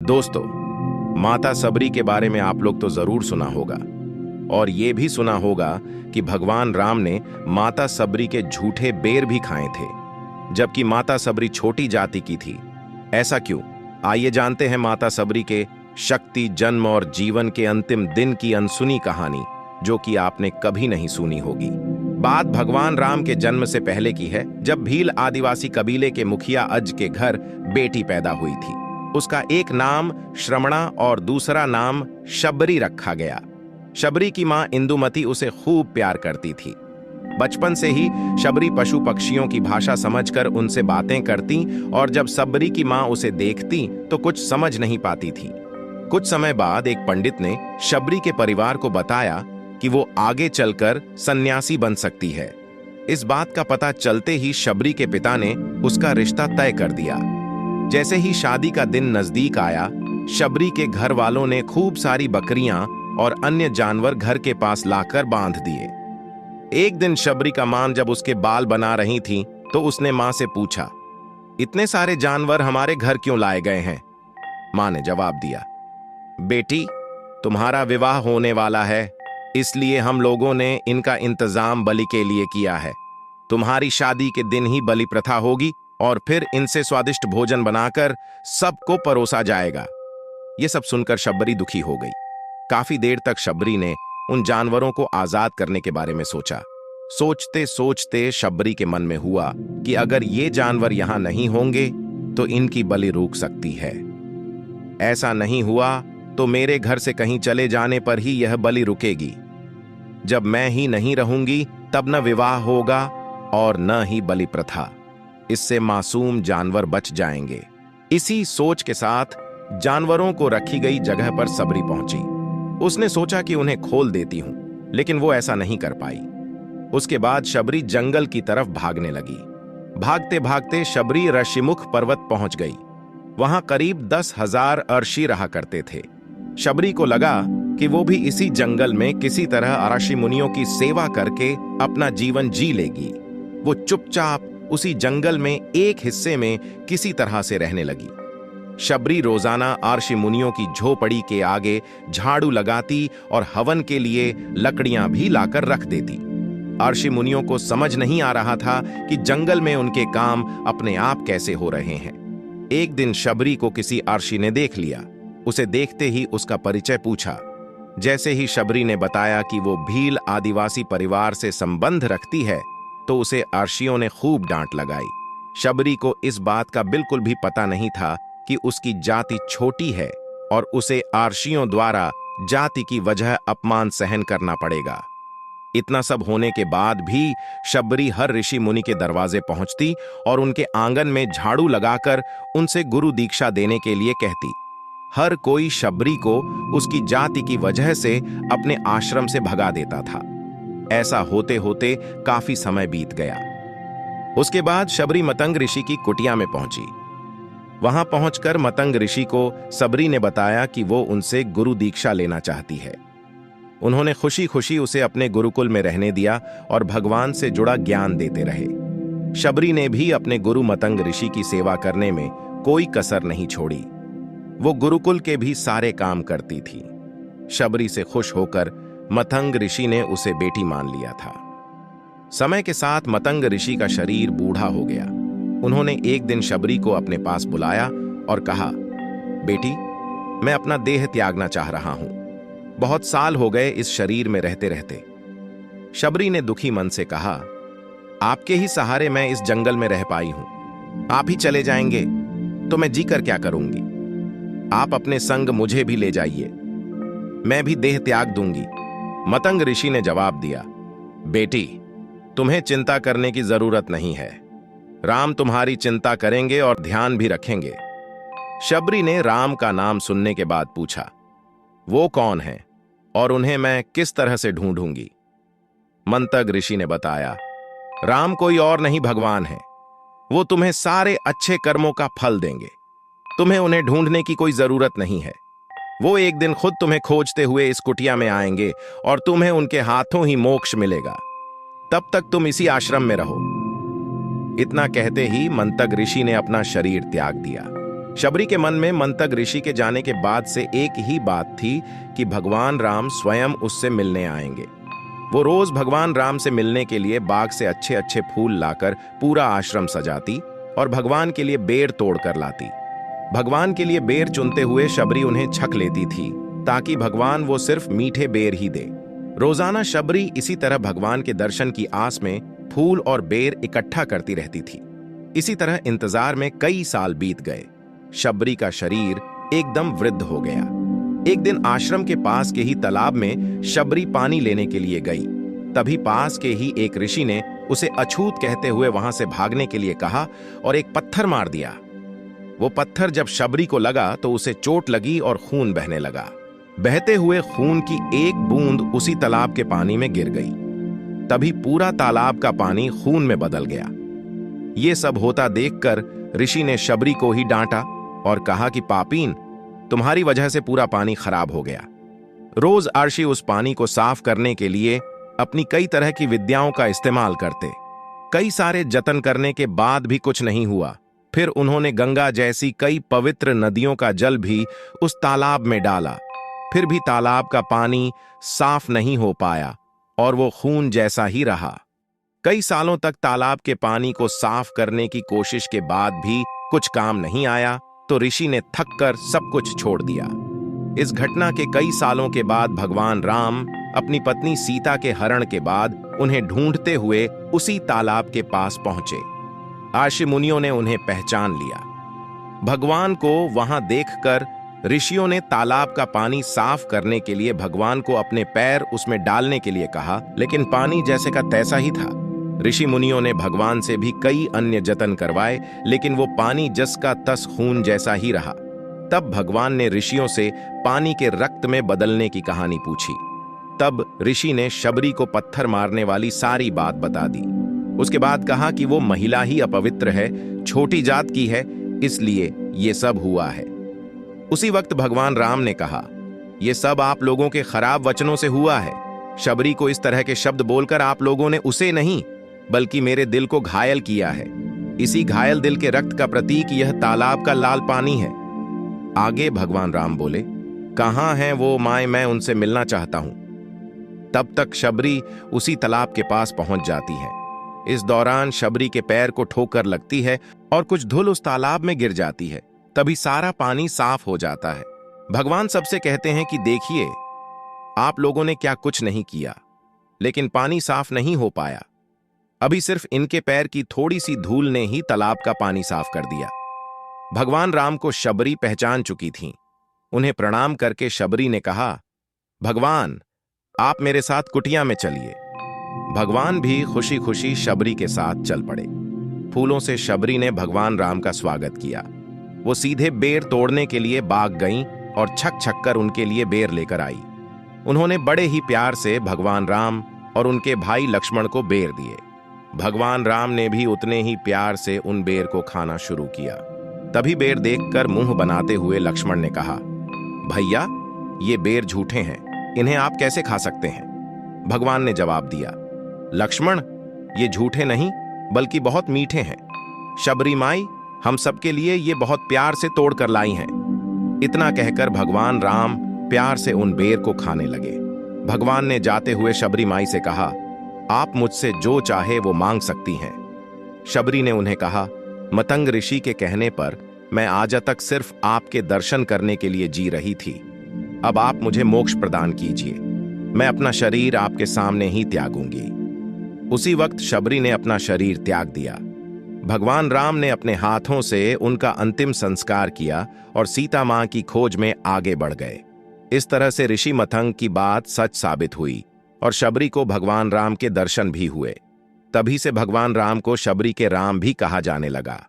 दोस्तों, माता सबरी के बारे में आप लोग तो जरूर सुना होगा और ये भी सुना होगा कि भगवान राम ने माता सबरी के झूठे बेर भी खाए थे, जबकि माता सबरी छोटी जाति की थी। ऐसा क्यों? आइए जानते हैं माता सबरी के शक्ति, जन्म और जीवन के अंतिम दिन की अनसुनी कहानी, जो कि आपने कभी नहीं सुनी होगी। बात भगवान राम के जन्म से पहले की है, जब भील आदिवासी कबीले के मुखिया अज के घर बेटी पैदा हुई थी। उसका एक नाम श्रमणा और दूसरा नाम शबरी रखा गया। शबरी की मां इंदुमती उसे खूब प्यार करती थी। बचपन से ही शबरी पशु पक्षियों की भाषा समझकर उनसे बातें करती और जब सबरी की मां उसे देखती तो कुछ समझ नहीं पाती थी। कुछ समय बाद एक पंडित ने शबरी के परिवार को बताया कि वो आगे चलकर सन्यासी बन सकती है। इस बात का पता चलते ही शबरी के पिता ने उसका रिश्ता तय कर दिया। जैसे ही शादी का दिन नजदीक आया, शबरी के घर वालों ने खूब सारी बकरियां और अन्य जानवर घर के पास लाकर बांध दिए। एक दिन शबरी का मां जब उसके बाल बना रही थी तो उसने मां से पूछा, इतने सारे जानवर हमारे घर क्यों लाए गए हैं? मां ने जवाब दिया, बेटी, तुम्हारा विवाह होने वाला है, इसलिए हम लोगों ने इनका इंतजाम बलि के लिए किया है। तुम्हारी शादी के दिन ही बलि प्रथा होगी और फिर इनसे स्वादिष्ट भोजन बनाकर सबको परोसा जाएगा। ये सब सुनकर शबरी दुखी हो गई। काफी देर तक शबरी ने उन जानवरों को आजाद करने के बारे में सोचा। सोचते सोचते शबरी के मन में हुआ कि अगर ये जानवर यहां नहीं होंगे तो इनकी बलि रुक सकती है। ऐसा नहीं हुआ तो मेरे घर से कहीं चले जाने पर ही यह बलि रुकेगी। जब मैं ही नहीं रहूंगी तब न विवाह होगा और न ही बलि प्रथा। इससे मासूम जानवर बच जाएंगे। इसी सोच के साथ जानवरों को रखी गई जगह पर सबरी पहुंची। उसने सोचा कि उन्हें खोल देती हूं, लेकिन वो ऐसा नहीं कर पाई। उसके बाद शबरी जंगल की तरफ भागने लगी। भागते भागते शबरी ऋषिमुख पर्वत पहुंच गई। वहां करीब 10,000 अर्शी रहा करते थे। शबरी को लगा कि वो भी इसी जंगल में किसी तरह ऋषि मुनियों की सेवा करके अपना जीवन जी लेगी। वो चुपचाप उसी जंगल में एक हिस्से में किसी तरह से रहने लगी। शबरी रोजाना ऋषि मुनियों की झोपड़ी के आगे झाड़ू लगाती और हवन के लिए लकड़ियां भी लाकर रख देती। ऋषि मुनियों को समझ नहीं आ रहा था कि जंगल में उनके काम अपने आप कैसे हो रहे हैं। एक दिन शबरी को किसी ऋषि ने देख लिया। उसे देखते ही उसका परिचय पूछा। जैसे ही शबरी ने बताया कि वो भील आदिवासी परिवार से संबंध रखती है तो उसे ऋषियों ने खूब डांट लगाई। शबरी को इस बात का बिल्कुल भी पता नहीं था कि उसकी जाति छोटी है और उसे ऋषियों द्वारा जाति की वजह अपमान सहन करना पड़ेगा। इतना सब होने के बाद भी शबरी हर ऋषि मुनि के दरवाजे पहुंचती और उनके आंगन में झाड़ू लगाकर उनसे गुरु दीक्षा देने के लिए कहती। हर कोई शबरी को उसकी जाति की वजह से अपने आश्रम से भगा देता था। ऐसा होते होते काफी समय बीत गया। उसके बाद शबरी मतंग ऋषि की कुटिया में पहुंची। वहां पहुंचकर मतंग ऋषि को सबरी ने बताया कि वो उनसे गुरु दीक्षा लेना चाहती है। उन्होंने खुशी खुशी उसे अपने गुरुकुल में रहने दिया और भगवान से जुड़ा ज्ञान देते रहे। शबरी ने भी अपने गुरु मतंग ऋषि की सेवा करने में कोई कसर नहीं छोड़ी। वो गुरुकुल के भी सारे काम करती थी। शबरी से खुश होकर मतंग ऋषि ने उसे बेटी मान लिया था। समय के साथ मतंग ऋषि का शरीर बूढ़ा हो गया। उन्होंने एक दिन शबरी को अपने पास बुलाया और कहा, बेटी, मैं अपना देह त्यागना चाह रहा हूं। बहुत साल हो गए इस शरीर में रहते रहते। शबरी ने दुखी मन से कहा, आपके ही सहारे मैं इस जंगल में रह पाई हूं। आप ही चले जाएंगे तो मैं जीकर क्या करूंगी? आप अपने संग मुझे भी ले जाइए, मैं भी देह त्याग दूंगी। मतंग ऋषि ने जवाब दिया, बेटी, तुम्हें चिंता करने की जरूरत नहीं है। राम तुम्हारी चिंता करेंगे और ध्यान भी रखेंगे। शबरी ने राम का नाम सुनने के बाद पूछा, वो कौन है और उन्हें मैं किस तरह से ढूंढूंगी? मंतग ऋषि ने बताया, राम कोई और नहीं भगवान है। वो तुम्हें सारे अच्छे कर्मों का फल देंगे। तुम्हें उन्हें ढूंढने की कोई जरूरत नहीं है। वो एक दिन खुद तुम्हें खोजते हुए इस कुटिया में आएंगे और तुम्हें उनके हाथों ही मोक्ष मिलेगा। तब तक तुम इसी आश्रम में रहो। इतना कहते ही मंतग ऋषि ने अपना शरीर त्याग दिया। शबरी के मन में मंतग ऋषि के जाने के बाद से एक ही बात थी कि भगवान राम स्वयं उससे मिलने आएंगे। वो रोज भगवान राम से मिलने के लिए बाग से अच्छे अच्छे फूल लाकर पूरा आश्रम सजाती और भगवान के लिए बेर तोड़ कर लाती। भगवान के लिए बेर चुनते हुए शबरी उन्हें छक लेती थी ताकि भगवान वो सिर्फ मीठे बेर ही दे। रोजाना शबरी इसी तरह भगवान के दर्शन की आस में फूल और बेर इकट्ठा करती रहती थी। इसी तरह इंतजार में कई साल बीत गए। शबरी का शरीर एकदम वृद्ध हो गया। एक दिन आश्रम के पास के ही तालाब में शबरी पानी लेने के लिए गई। तभी पास के ही एक ऋषि ने उसे अछूत कहते हुए वहां से भागने के लिए कहा और एक पत्थर मार दिया। वो पत्थर जब शबरी को लगा तो उसे चोट लगी और खून बहने लगा। बहते हुए खून की एक बूंद उसी तालाब के पानी में गिर गई। तभी पूरा तालाब का पानी खून में बदल गया। ये सब होता देखकर ऋषि ने शबरी को ही डांटा और कहा कि पापीन, तुम्हारी वजह से पूरा पानी खराब हो गया। रोज अर्षि उस पानी को साफ करने के लिए अपनी कई तरह की विद्याओं का इस्तेमाल करते। कई सारे जतन करने के बाद भी कुछ नहीं हुआ। फिर उन्होंने गंगा जैसी कई पवित्र नदियों का जल भी उस तालाब में डाला, फिर भी तालाब का पानी साफ नहीं हो पाया और वो खून जैसा ही रहा। कई सालों तक तालाब के पानी को साफ करने की कोशिश के बाद भी कुछ काम नहीं आया तो ऋषि ने थककर सब कुछ छोड़ दिया। इस घटना के कई सालों के बाद भगवान राम अपनी पत्नी सीता के हरण के बाद उन्हें ढूंढते हुए उसी तालाब के पास पहुंचे। ऋषि मुनियों ने उन्हें पहचान लिया। भगवान को वहां देखकर ऋषियों ने तालाब का पानी साफ करने के लिए भगवान को अपने पैर उसमें डालने के लिए कहा, लेकिन पानी जैसे का तैसा ही था। ऋषि मुनियों ने भगवान से भी कई अन्य जतन करवाए, लेकिन वो पानी जस का तस खून जैसा ही रहा। तब भगवान ने ऋषियों से पानी के रक्त में बदलने की कहानी पूछी। तब ऋषि ने शबरी को पत्थर मारने वाली सारी बात बता दी। उसके बाद कहा कि वो महिला ही अपवित्र है, छोटी जात की है, इसलिए ये सब हुआ है। उसी वक्त भगवान राम ने कहा, ये सब आप लोगों के खराब वचनों से हुआ है। शबरी को इस तरह के शब्द बोलकर आप लोगों ने उसे नहीं बल्कि मेरे दिल को घायल किया है। इसी घायल दिल के रक्त का प्रतीक यह तालाब का लाल पानी है। आगे भगवान राम बोले, कहां है वो माए, मैं उनसे मिलना चाहता हूं। तब तक शबरी उसी तालाब के पास पहुंच जाती है। इस दौरान शबरी के पैर को ठोकर लगती है और कुछ धूल उस तालाब में गिर जाती है। तभी सारा पानी साफ हो जाता है। भगवान सबसे कहते हैं कि देखिए, आप लोगों ने क्या कुछ नहीं किया, लेकिन पानी साफ नहीं हो पाया। अभी सिर्फ इनके पैर की थोड़ी सी धूल ने ही तालाब का पानी साफ कर दिया। भगवान राम को शबरी पहचान चुकी थीं। उन्हें प्रणाम करके शबरी ने कहा, भगवान, आप मेरे साथ कुटिया में चलिए। भगवान भी खुशी खुशी शबरी के साथ चल पड़े। फूलों से शबरी ने भगवान राम का स्वागत किया। वो सीधे बेर तोड़ने के लिए बाग गईं और छक छक कर उनके लिए बेर लेकर आई। उन्होंने बड़े ही प्यार से भगवान राम और उनके भाई लक्ष्मण को बेर दिए। भगवान राम ने भी उतने ही प्यार से उन बेर को खाना शुरू किया। तभी बेर देखकर मुंह बनाते हुए लक्ष्मण ने कहा, भैया, ये बेर झूठे हैं, इन्हें आप कैसे खा सकते हैं? भगवान ने जवाब दिया, लक्ष्मण, ये झूठे नहीं बल्कि बहुत मीठे हैं। शबरी माई हम सबके लिए ये बहुत प्यार से तोड़ कर लाई हैं। इतना कहकर भगवान राम प्यार से उन बेर को खाने लगे। भगवान ने जाते हुए शबरी माई से कहा, आप मुझसे जो चाहे वो मांग सकती हैं। शबरी ने उन्हें कहा, मतंग ऋषि के कहने पर मैं आज तक सिर्फ आपके दर्शन करने के लिए जी रही थी। अब आप मुझे मोक्ष प्रदान कीजिए। मैं अपना शरीर आपके सामने ही त्यागूंगी। उसी वक्त शबरी ने अपना शरीर त्याग दिया। भगवान राम ने अपने हाथों से उनका अंतिम संस्कार किया और सीता मां की खोज में आगे बढ़ गए। इस तरह से ऋषि मतंग की बात सच साबित हुई और शबरी को भगवान राम के दर्शन भी हुए। तभी से भगवान राम को शबरी के राम भी कहा जाने लगा।